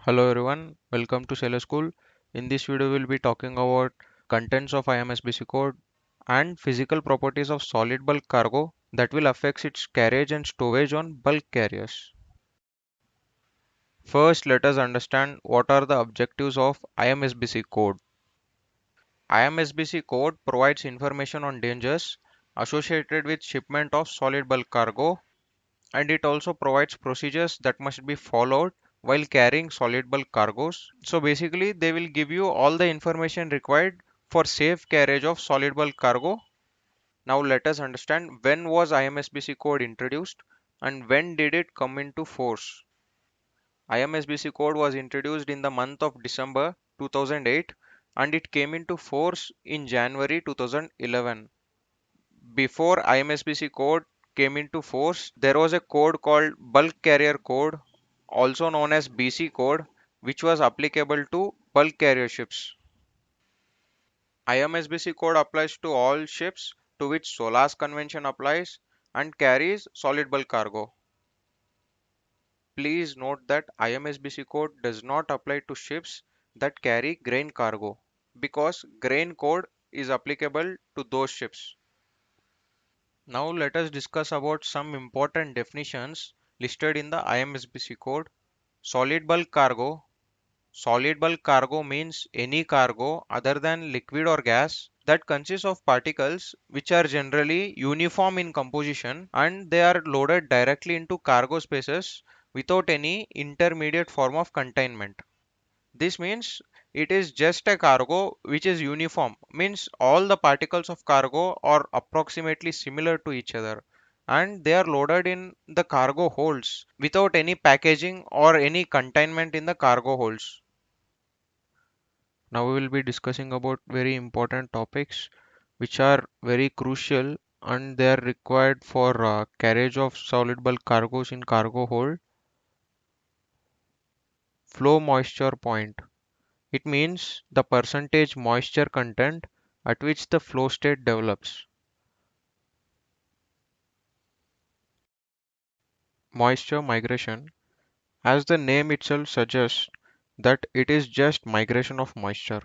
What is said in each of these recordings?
Hello everyone, welcome to Sailor School. In this video, we'll be talking about contents of IMSBC code and physical properties of solid bulk cargo that will affect its carriage and stowage on bulk carriers. First, let us understand what are the objectives of IMSBC code. IMSBC code provides information on dangers associated with shipment of solid bulk cargo, and it also provides procedures that must be followed while carrying solid bulk cargoes. So basically, they will give you all the information required for safe carriage of solid bulk cargo. Now let us understand when was IMSBC code introduced and when did it come into force. IMSBC code was introduced in the month of December 2008 and it came into force in January 2011. Before IMSBC code came into force, there was a code called Bulk Carrier Code, also known as BC code, which was applicable to bulk carrier ships. IMSBC code applies to all ships to which SOLAS convention applies and carries solid bulk cargo. Please note that IMSBC code does not apply to ships that carry grain cargo because grain code is applicable to those ships. Now let us discuss about some important definitions listed in the IMSBC code. Solid bulk cargo. Solid bulk cargo means any cargo other than liquid or gas that consists of particles which are generally uniform in composition and they are loaded directly into cargo spaces without any intermediate form of containment. This means it is just a cargo which is uniform, means all the particles of cargo are approximately similar to each other and they are loaded in the cargo holds without any packaging or any containment in the cargo holds. Now we will be discussing about very important topics which are very crucial and they are required for carriage of solid bulk cargoes in cargo hold. Flow moisture point. It means the percentage moisture content at which the flow state develops. Moisture migration, as the name itself suggests, that it is just migration of moisture.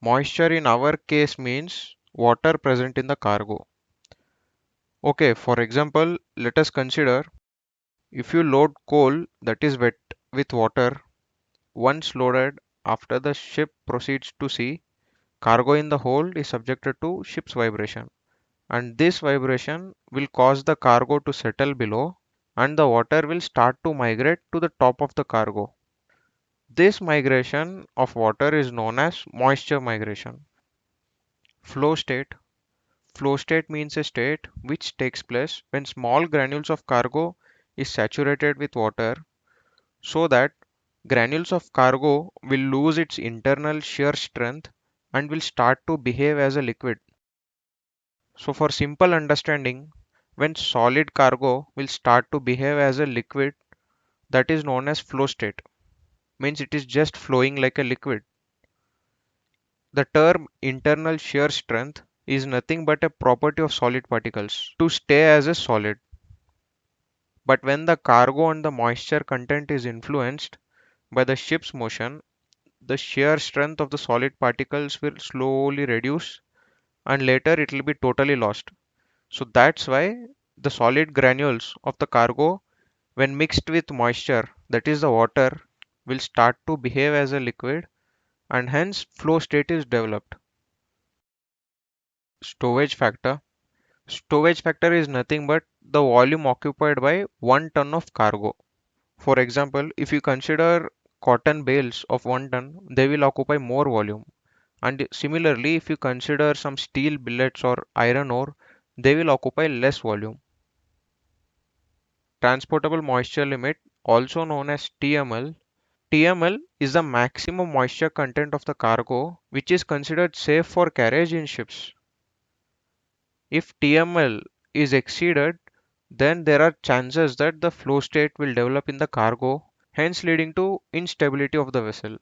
Moisture in our case means water present in the cargo. Okay, for example, let us consider if you load coal that is wet with water, once loaded after the ship proceeds to sea, cargo in the hold is subjected to ship's vibration. And this vibration will cause the cargo to settle below and the water will start to migrate to the top of the cargo. This migration of water is known as moisture migration. Flow state. Flow state means a state which takes place when small granules of cargo is saturated with water so that granules of cargo will lose its internal shear strength and will start to behave as a liquid. So for simple understanding, when solid cargo will start to behave as a liquid, that is known as flow state. Means it is just flowing like a liquid. The term internal shear strength is nothing but a property of solid particles to stay as a solid. But when the cargo and the moisture content is influenced by the ship's motion, the shear strength of the solid particles will slowly reduce and later it will be totally lost. So that's why the solid granules of the cargo, when mixed with moisture, that is the water, will start to behave as a liquid and hence flow state is developed. Stowage factor. Stowage factor is nothing but the volume occupied by 1 ton of cargo. For example, if you consider cotton bales of 1 ton, they will occupy more volume. And similarly, if you consider some steel billets or iron ore, they will occupy less volume. Transportable moisture limit, also known as TML. TML is the maximum moisture content of the cargo which is considered safe for carriage in ships. If TML is exceeded, then there are chances that the flow state will develop in the cargo, hence leading to instability of the vessel.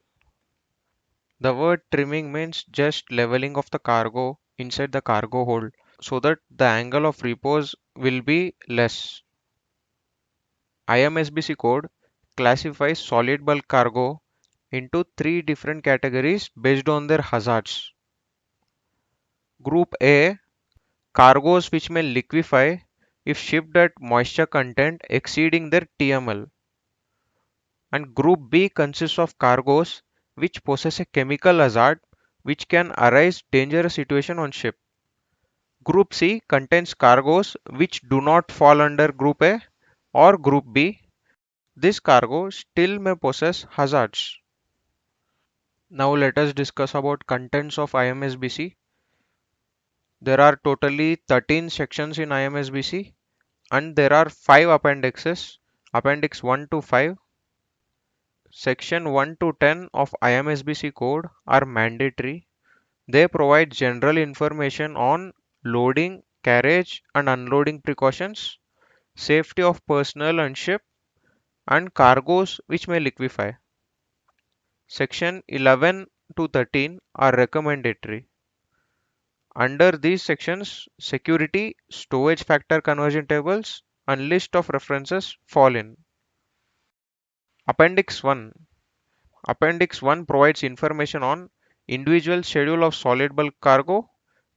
The word trimming means just leveling of the cargo inside the cargo hold so that the angle of repose will be less. IMSBC code classifies solid bulk cargo into three different categories based on their hazards. Group A, cargoes which may liquefy if shipped at moisture content exceeding their TML. And Group B consists of cargoes which possess a chemical hazard which can arise dangerous situation on ship. Group C contains cargoes which do not fall under Group A or Group B. This cargo still may possess hazards. Now let us discuss about contents of IMSBC. There are totally 13 sections in IMSBC and there are 5 appendixes. Appendix 1 to 5. Section 1 to 10 of IMSBC code are mandatory. They provide general information on loading, carriage and unloading precautions, safety of personnel on ship, and cargoes which may liquefy. Section 11 to 13 are recommendatory. Under these sections, security, stowage factor conversion tables, and list of references fall in. Appendix 1. Appendix 1 provides information on individual schedule of solid bulk cargo,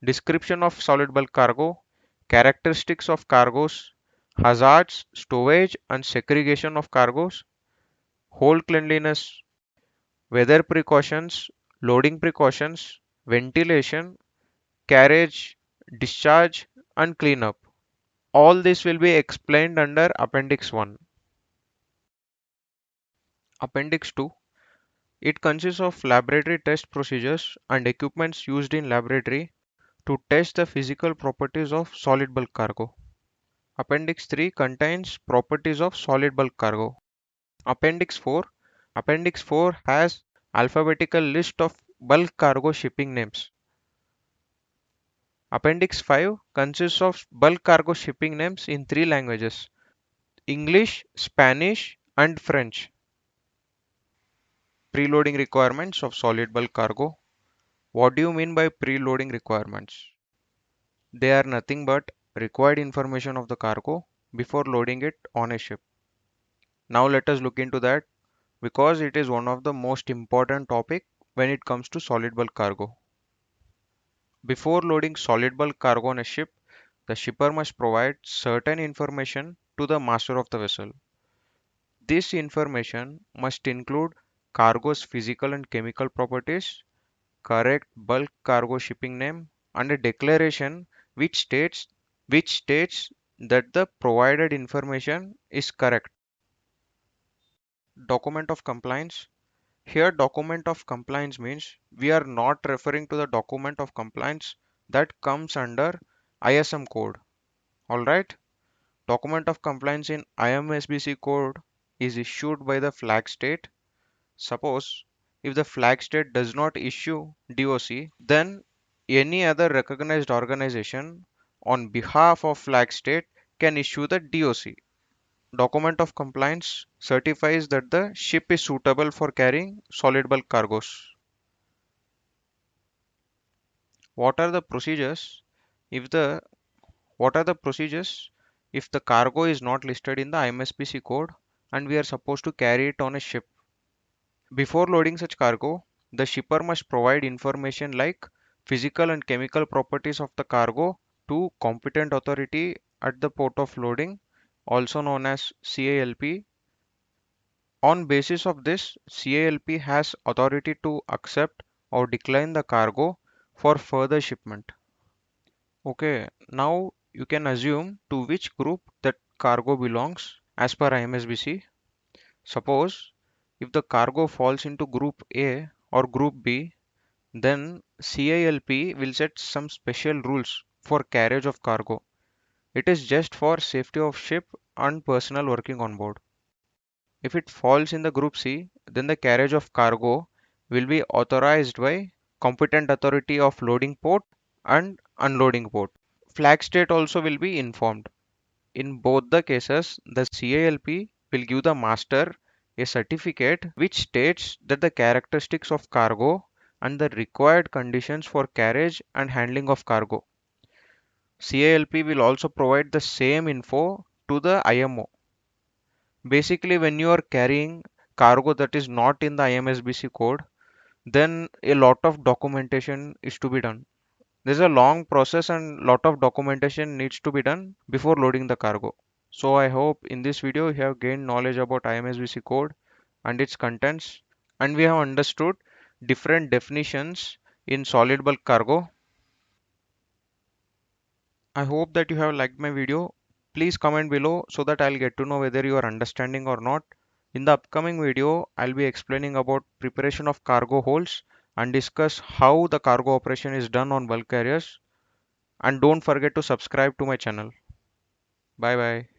description of solid bulk cargo, characteristics of cargoes, hazards, stowage and segregation of cargoes, hold cleanliness, weather precautions, loading precautions, ventilation, carriage, discharge and cleanup. All this will be explained under Appendix 1. Appendix 2. It consists of laboratory test procedures and equipments used in laboratory to test the physical properties of solid bulk cargo. Appendix 3 contains properties of solid bulk cargo. Appendix 4. Appendix 4 has alphabetical list of bulk cargo shipping names. Appendix 5 consists of bulk cargo shipping names in three languages: English, Spanish, and French. Preloading requirements of solid bulk cargo. What do you mean by preloading requirements? They are nothing but required information of the cargo before loading it on a ship. Now let us look into that because it is one of the most important topic when it comes to solid bulk cargo. Before loading solid bulk cargo on a ship, the shipper must provide certain information to the master of the vessel. This information must include cargo's physical and chemical properties, correct bulk cargo shipping name, and a declaration which states that the provided information is correct. Document of compliance. Here, document of compliance means we are not referring to the document of compliance that comes under ISM code. Alright, document of compliance in IMSBC code is issued by the flag state. Suppose if the flag state does not issue DOC, then any other recognized organization on behalf of flag state can issue the DOC. Document of compliance certifies that the ship is suitable for carrying solid bulk cargoes. What are the procedures if the what are the procedures if the cargo is not listed in the IMSBC code and we are supposed to carry it on a ship? Before loading such cargo, the shipper must provide information like physical and chemical properties of the cargo to competent authority at the port of loading, also known as CALP. On basis of this, CALP has authority to accept or decline the cargo for further shipment. Okay, now you can assume to which group that cargo belongs as per IMSBC. Suppose if the cargo falls into group A or group B, then CALP will set some special rules for carriage of cargo. It is just for safety of ship and personnel working on board. If it falls in the group C, then the carriage of cargo will be authorized by competent authority of loading port and unloading port. Flag state also will be informed. In both the cases, the CALP will give the master a certificate which states that the characteristics of cargo and the required conditions for carriage and handling of cargo. CALP will also provide the same info to the IMO. Basically, when you are carrying cargo that is not in the IMSBC code, then a lot of documentation is to be done. There's a long process and lot of documentation needs to be done before loading the cargo. So I hope in this video you have gained knowledge about IMSBC code and its contents, and we have understood different definitions in solid bulk cargo. I hope that you have liked my video. Please comment below so that I'll get to know whether you are understanding or not. In the upcoming video, I'll be explaining about preparation of cargo holds and discuss how the cargo operation is done on bulk carriers. And don't forget to subscribe to my channel. Bye bye.